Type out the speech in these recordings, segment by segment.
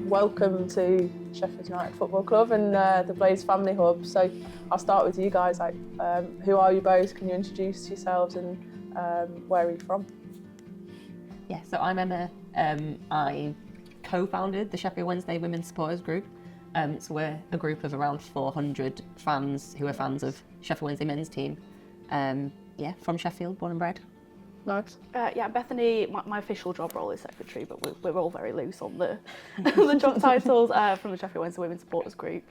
welcome to Sheffield United Football Club and the Blaze Family Hub. So I'll start with you guys. Who are you both? Can you introduce yourselves and where are you from? Yeah, so I'm Emma. I co-founded the Sheffield Wednesday Women's Supporters Group. So we're a group of around 400 fans who are fans of Sheffield Wednesday men's team. From Sheffield, born and bred. Nice. Bethany, my official job role is secretary, but we're all very loose on the the job titles from the Sheffield Wednesday Women's Supporters Group,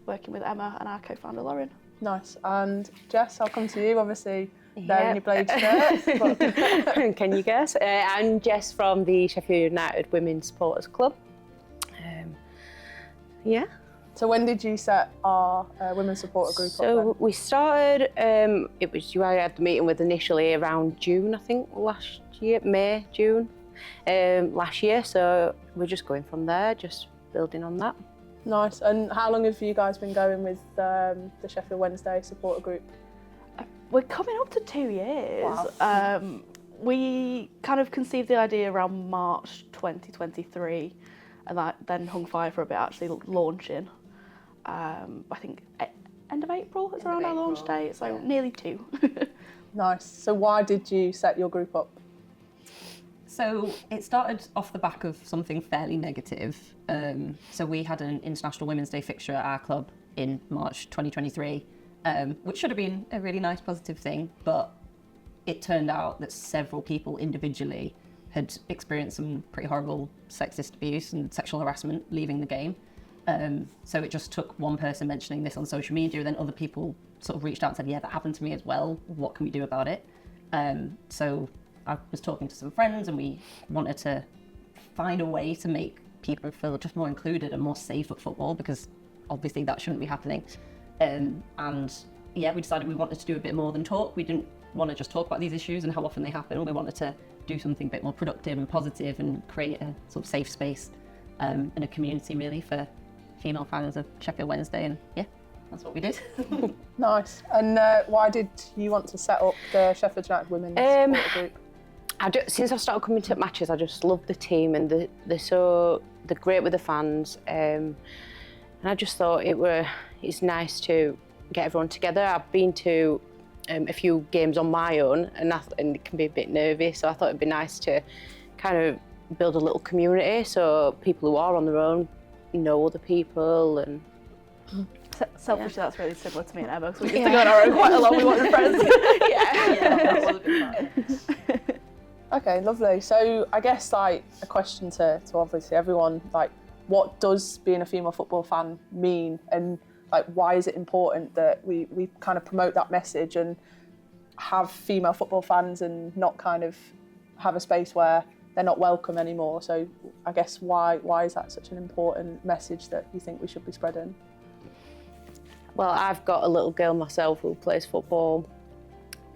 working with Emma and our co-founder Lauren. Nice. And Jess, I'll come to you, obviously. There in your Blade shirt. But... Can you guess? I'm Jess from the Sheffield United Women's Supporters Club. So when did you set our women's supporter group up then? So we started, it was you I had the meeting with initially around June, I think, last year, May, June, last year. So we're just going from there, just building on that. Nice. And how long have you guys been going with the Sheffield Wednesday supporter group? We're coming up to 2 years. Wow. We kind of conceived the idea around March 2023 and that then hung fire for a bit, actually launching. I think end of April is around our launch date, so nearly 2. Nice. So why did you set your group up? So it started off the back of something fairly negative. So we had an International Women's Day fixture at our club in March 2023, which should have been a really nice positive thing, but it turned out that several people individually had experienced some pretty horrible sexist abuse and sexual harassment leaving the game. So it just took one person mentioning this on social media, then other people sort of reached out and said, yeah, that happened to me as well. What can we do about it? So I was talking to some friends and we wanted to find a way to make people feel just more included and more safe at football, because obviously that shouldn't be happening. We decided we wanted to do a bit more than talk. We didn't want to just talk about these issues and how often they happen. We wanted to do something a bit more productive and positive and create a sort of safe space and a community really for female fans of Sheffield Wednesday, and yeah, that's what we did. Nice. And why did you want to set up the Sheffield United Women's supporter group? Since I started coming to matches, I just love the team and they're great with the fans, and I just thought it's nice to get everyone together. I've been to a few games on my own and it can be a bit nervy, so I thought it'd be nice to kind of build a little community so people who are on their own know other people. And selfishly, that's really similar to me and Emma, because we used to go on our own quite a lot. We wanted friends. That was a bit fun. Okay, lovely. So I guess a question to obviously everyone, what does being a female football fan mean, and why is it important that we kind of promote that message and have female football fans and not kind of have a space where they're not welcome anymore? So I guess why is that such an important message that you think we should be spreading? Well, I've got a little girl myself who plays football,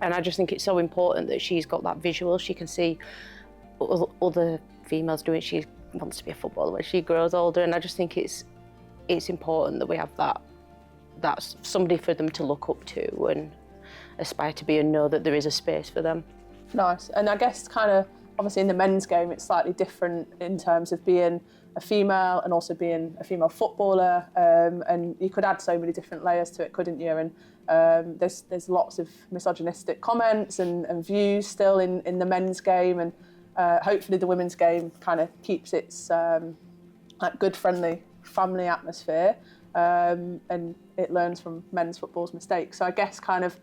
and I just think it's so important that she's got that visual. She can see other females doing it. She wants to be a footballer when she grows older, and I just think it's important that we have that's somebody for them to look up to and aspire to be, and know that there is a space for them. Nice. And I guess kind of obviously in the men's game it's slightly different in terms of being a female and also being a female footballer, and you could add so many different layers to it, couldn't you? And there's lots of misogynistic comments and views still in the men's game, and hopefully the women's game kind of keeps its good friendly family atmosphere, and it learns from men's football's mistakes. So I guess kind of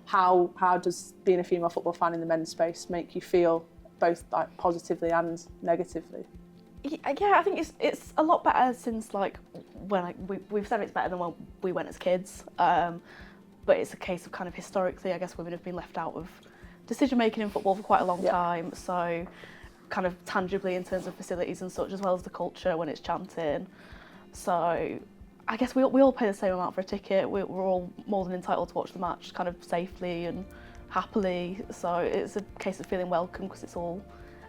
how does being a female football fan in the men's space make you feel, both positively and negatively? Yeah, I think it's a lot better since we've said it's better than when we went as kids, but it's a case of kind of historically, I guess women have been left out of decision making in football for quite a long time. So kind of tangibly in terms of facilities and such, as well as the culture when it's chanting. So I guess we all pay the same amount for a ticket. We're all more than entitled to watch the match kind of safely and happily. So it's a case of feeling welcome, because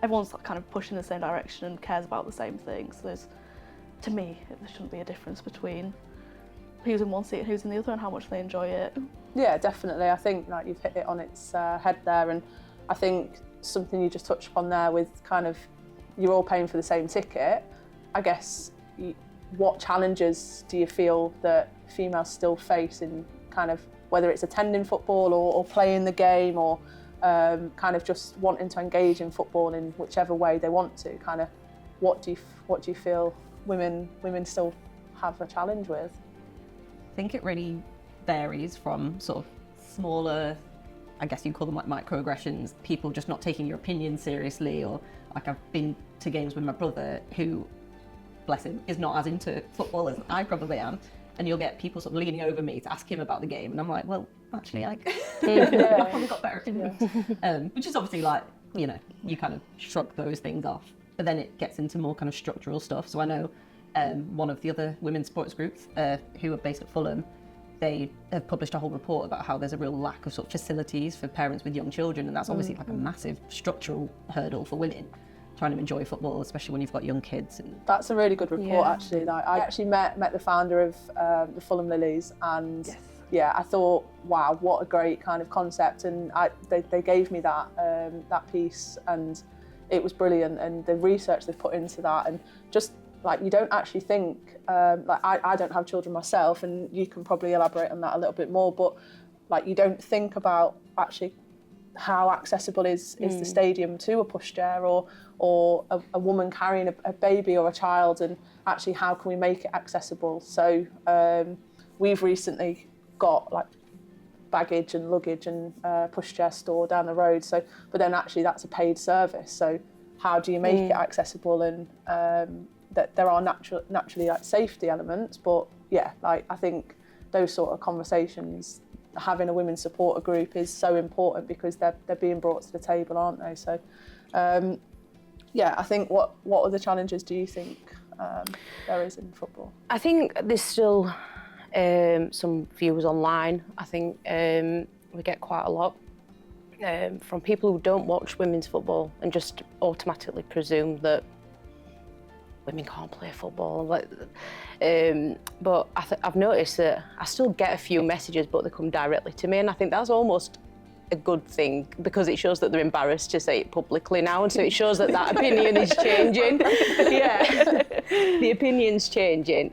everyone's kind of pushing in the same direction and cares about the same thing. So to me, there shouldn't be a difference between who's in one seat and who's in the other and how much they enjoy it. Yeah, definitely. I think you've hit it on its head there, and I think something you just touched upon there with kind of you're all paying for the same ticket. I guess what challenges do you feel that females still face in kind of whether it's attending football or playing the game or kind of just wanting to engage in football in whichever way they want to? Kind of what do you feel women still have a challenge with? I think it really varies from sort of smaller, I guess you call them like microaggressions, people just not taking your opinion seriously, or like I've been to games with my brother who, bless him, is not as into football as I probably am, and you'll get people sort of leaning over me to ask him about the game, and I'm like, well, actually, I've probably got better opinions. Which is obviously like, you know, you kind of shrug those things off, but then it gets into more kind of structural stuff. So I know one of the other women's sports groups who are based at Fulham, they have published a whole report about how there's a real lack of sort of facilities for parents with young children, and that's obviously like a massive structural hurdle for women trying to enjoy football, especially when you've got young kids. And that's a really good report, actually. Like, I actually met the founder of the Fulham Lilies, and yeah, I thought, wow, what a great kind of concept, and they gave me that piece, and it was brilliant, and the research they've put into that, and just like you don't actually think, like I don't have children myself, and you can probably elaborate on that a little bit more, but like you don't think about actually how accessible is the stadium to a pushchair or a woman carrying a baby or a child, and actually how can we make it accessible. So we've recently got like baggage and luggage and pushchair store down the road, so but then actually that's a paid service, so how do you make it accessible? And that there are naturally like safety elements, but yeah, like I think those sort of conversations, having a women's supporter group is so important because they're being brought to the table, aren't they? So yeah, I think what other challenges do you think there is in football? I think there's still some views online. I think we get quite a lot from people who don't watch women's football and just automatically presume that women can't play football. But I've noticed that I still get a few messages, but they come directly to me, and I think that's almost a good thing because it shows that they're embarrassed to say it publicly now, and so it shows that opinion is changing. Yeah, the opinion's changing.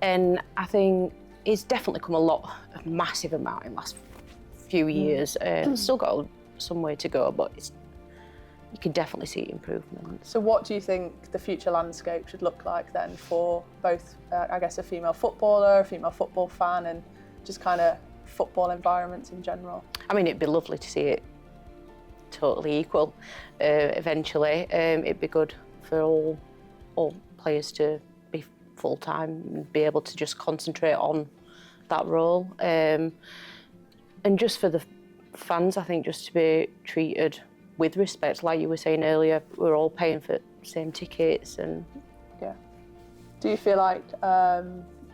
And I think it's definitely come a massive amount in the last few years. Still got some way to go, but you can definitely see improvement. So what do you think the future landscape should look like then for both, I guess, a female footballer, a female football fan, and just kind of football environments in general? I mean, it'd be lovely to see it totally equal eventually. It'd be good for all players to be full-time and be able to just concentrate on that role. And just for the fans, I think, just to be treated with respect, like you were saying earlier, we're all paying for the same tickets. And yeah. Do you feel like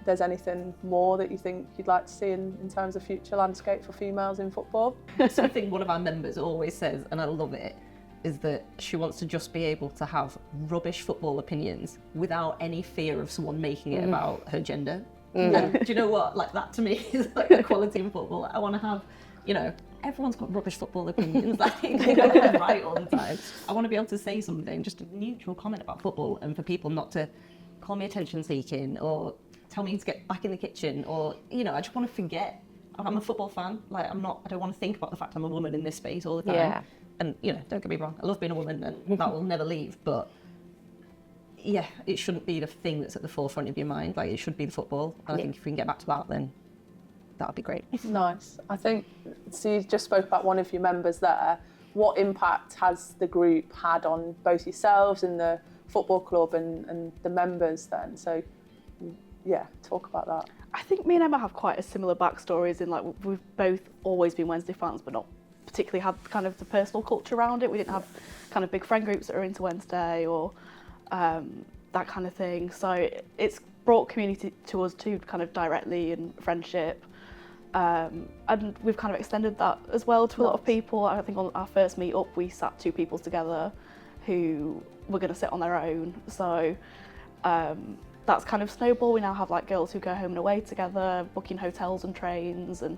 there's anything more that you think you'd like to see in terms of future landscape for females in football? Something one of our members always says, and I love it, is that she wants to just be able to have rubbish football opinions without any fear of someone making it about her gender. And do you know what? Like, that to me is like equality in football. I want to have, you know, everyone's got rubbish football opinions. Like, they don't get it right all the time. I want to be able to say something, just a neutral comment about football, and for people not to call me attention seeking or tell me to get back in the kitchen, or, you know, I just want to forget I'm a football fan. Like, I don't want to think about the fact I'm a woman in this space all the time. Yeah. And, you know, don't get me wrong, I love being a woman, and that will never leave, but yeah, it shouldn't be the thing that's at the forefront of your mind. Like, it should be the football, and I think if we can get back to that, then that would be great. Nice. I think, so you just spoke about one of your members there. What impact has the group had on both yourselves and the football club and the members then? So, yeah, talk about that. I think me and Emma have quite a similar backstories in, like, we've both always been Wednesday fans, but not particularly had kind of the personal culture around it. We didn't have kind of big friend groups that are into Wednesday or that kind of thing. So it's brought community to us too, kind of directly, and friendship. And we've kind of extended that as well to a lot of people. I think on our first meet up, we sat two people together who were going to sit on their own. So that's kind of snowballed. We now have like girls who go home and away together, booking hotels and trains, and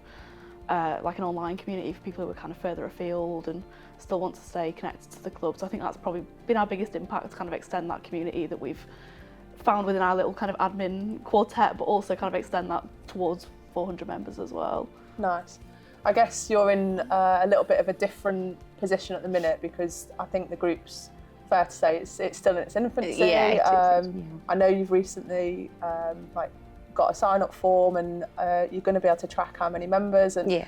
like an online community for people who are kind of further afield and still want to stay connected to the club. So I think that's probably been our biggest impact, to kind of extend that community that we've found within our little kind of admin quartet, but also kind of extend that towards 400 members as well. Nice. I guess you're in a little bit of a different position at the minute, because I think the group's, fair to say, it's still in its infancy. Yeah, I know you've recently got a sign-up form, and you're going to be able to track how many members and Yeah.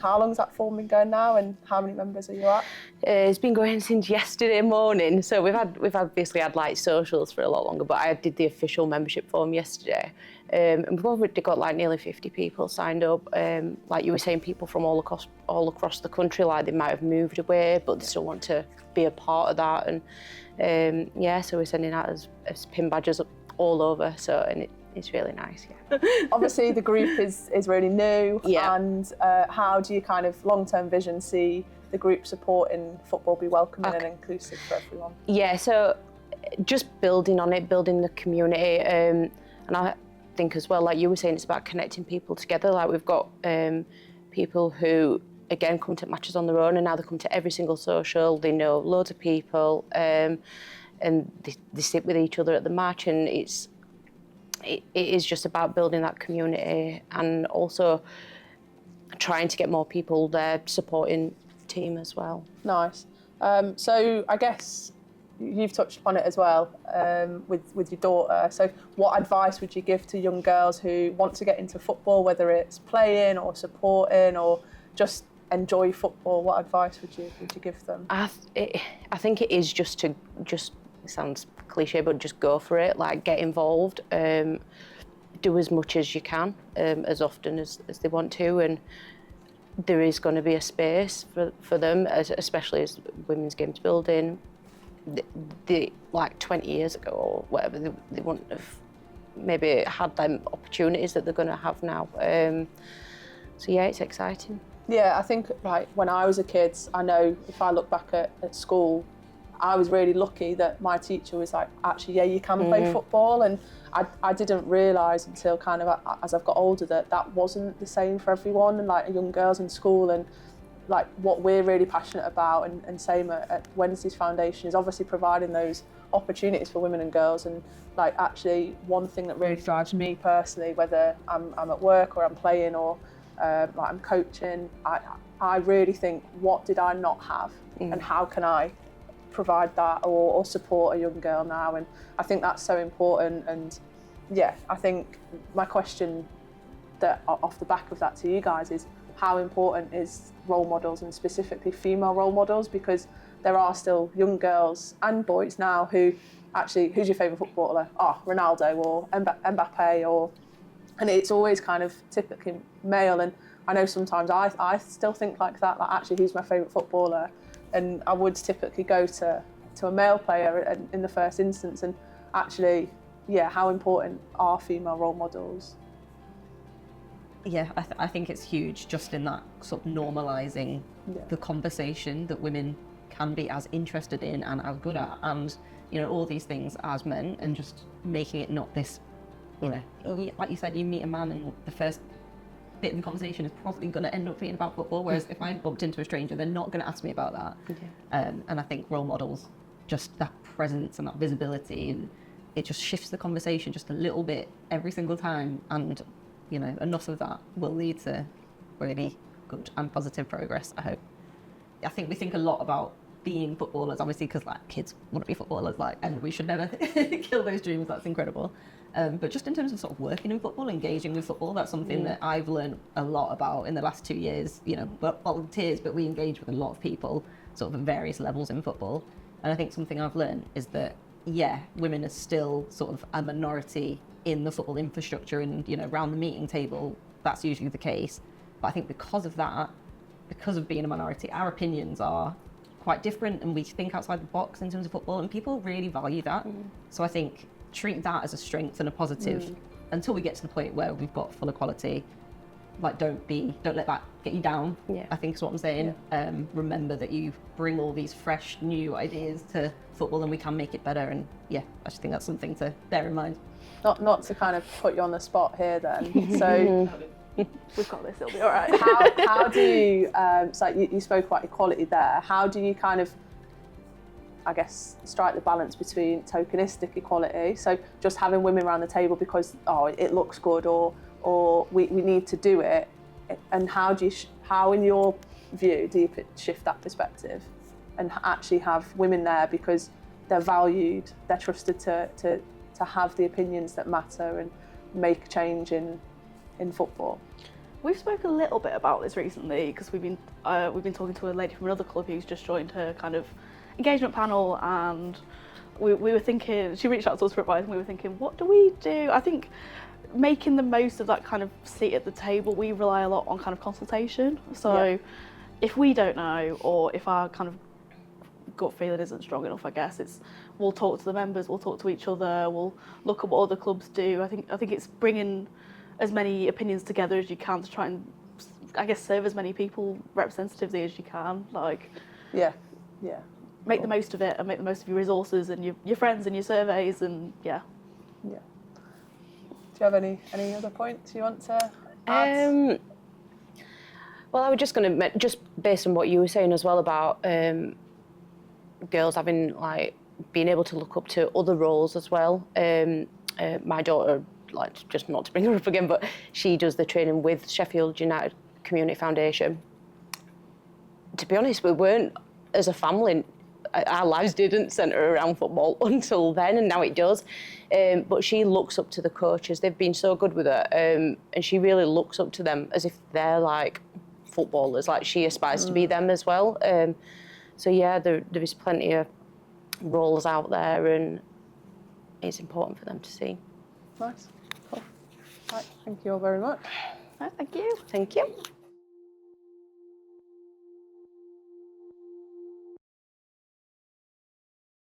how long's that form been going now, and how many members are you at? It's been going since yesterday morning, so we've obviously had like socials for a lot longer, but I did the official membership form yesterday, and we've already got like nearly 50 people signed up. Like you were saying, people from all across the country, like they might have moved away, but they still want to be a part of that, and so we're sending out as pin badges all over, and it's really nice. Obviously the group is really new, Yeah. and how do you kind of long-term vision see the group supporting football be welcoming and inclusive for everyone? Yeah, so just building on it, building the community, and I think as well, like you were saying, it's about connecting people together. Like we've got people who again come to matches on their own, and now they come to every single social. They know loads of people, and they sit with each other at the match, and it is just about building that community, and also trying to get more people there supporting the team as well. Nice. So I guess you've touched upon it as well, with your daughter. So what advice would you give to young girls who want to get into football, whether it's playing or supporting or just enjoy football? What advice would you give them? I think it is just it sounds cliche, but just go for it. Like get involved, do as much as you can, as often as they want to, and there is going to be a space for them, especially as women's games building. They like 20 years ago or whatever, they wouldn't have maybe had them opportunities that they're going to have now. So yeah, it's exciting. Yeah, I think like when I was a kid, I know if I look back at school, I was really lucky that my teacher was like, actually, yeah, you can play football. And I didn't realise until kind of as I've got older that wasn't the same for everyone. And like young girls in school, and like what we're really passionate about, and same at Wednesday's Foundation, is obviously providing those opportunities for women and girls. And like actually one thing that really drives me personally, whether I'm at work or I'm playing or like I'm coaching, I really think, what did I not have, and how can I provide that or support a young girl now? And I think that's so important. And yeah, I think my question that off the back of that to you guys is, how important is role models, and specifically female role models? Because there are still young girls and boys now who actually, who's your favourite footballer? Ronaldo or Mbappe, and it's always kind of typically male. And I know sometimes I still think like that, like actually who's my favourite footballer? And I would typically go to a male player in the first instance. And actually, yeah, how important are female role models? Yeah, I think it's huge, just in that sort of normalising the conversation that women can be as interested in and as good at, and all these things as men, and just making it not this, like you said, you meet a man and the first bit of the conversation is probably going to end up being about football, whereas if I bumped into a stranger, they're not going to ask me about that. And I think role models, just that presence and that visibility, and it just shifts the conversation just a little bit every single time, and enough of that will lead to really good and positive progress, I hope. I think we think a lot about being footballers, obviously, because like kids want to be footballers, and we should never kill those dreams. That's incredible. But just in terms of sort of working in football, engaging with football, that's something that I've learned a lot about in the last 2 years. Volunteers, but we engage with a lot of people sort of at various levels in football. And I think something I've learned is that, yeah, women are still sort of a minority in the football infrastructure, and around the meeting table, that's usually the case. But I think because of that, because of being a minority, our opinions are quite different, and we think outside the box in terms of football, and people really value that. So I think treat that as a strength and a positive until we get to the point where we've got full equality. Like don't let that get you down. I think is what I'm saying. Remember that you bring all these fresh new ideas to football, and we can make it better. And yeah, I just think that's something to bear in mind. Not to kind of put you on the spot here then. So we've got this, it'll be all right. How do you, so you spoke about equality there, how do you kind of, I guess, strike the balance between tokenistic equality, so just having women around the table because, oh, it looks good, or we need to do it, and how in your view do you shift that perspective and actually have women there because they're valued, they're trusted to have the opinions that matter and make change in football? We've spoken a little bit about this recently because we've been talking to a lady from another club who's just joined her kind of engagement panel, and we were thinking, she reached out to us for advice, and we were thinking, what do we do? I think making the most of that kind of seat at the table, we rely a lot on kind of consultation. So if we don't know, or if our kind of gut feeling isn't strong enough, I guess we'll talk to the members, we'll talk to each other, we'll look at what other clubs do. I think it's bringing as many opinions together as you can to try and, I guess, serve as many people representatively as you can. Like, make the most of it and make the most of your resources and your friends and your surveys, and yeah. Do you have any other points you want to add? Well, I was just going to, just based on what you were saying as well about girls having, like, being able to look up to other roles as well. My daughter, like, just not to bring her up again, but she does the training with Sheffield United Community Foundation. To be honest, we weren't, as a family, our lives didn't centre around football until then, and now it does. But she looks up to the coaches. They've been so good with her, and she really looks up to them as if they're like footballers. Like, she aspires to be them as well. So yeah, there is plenty of roles out there, and it's important for them to see. Nice. Cool. Right, thank you all very much. Thank you. Thank you.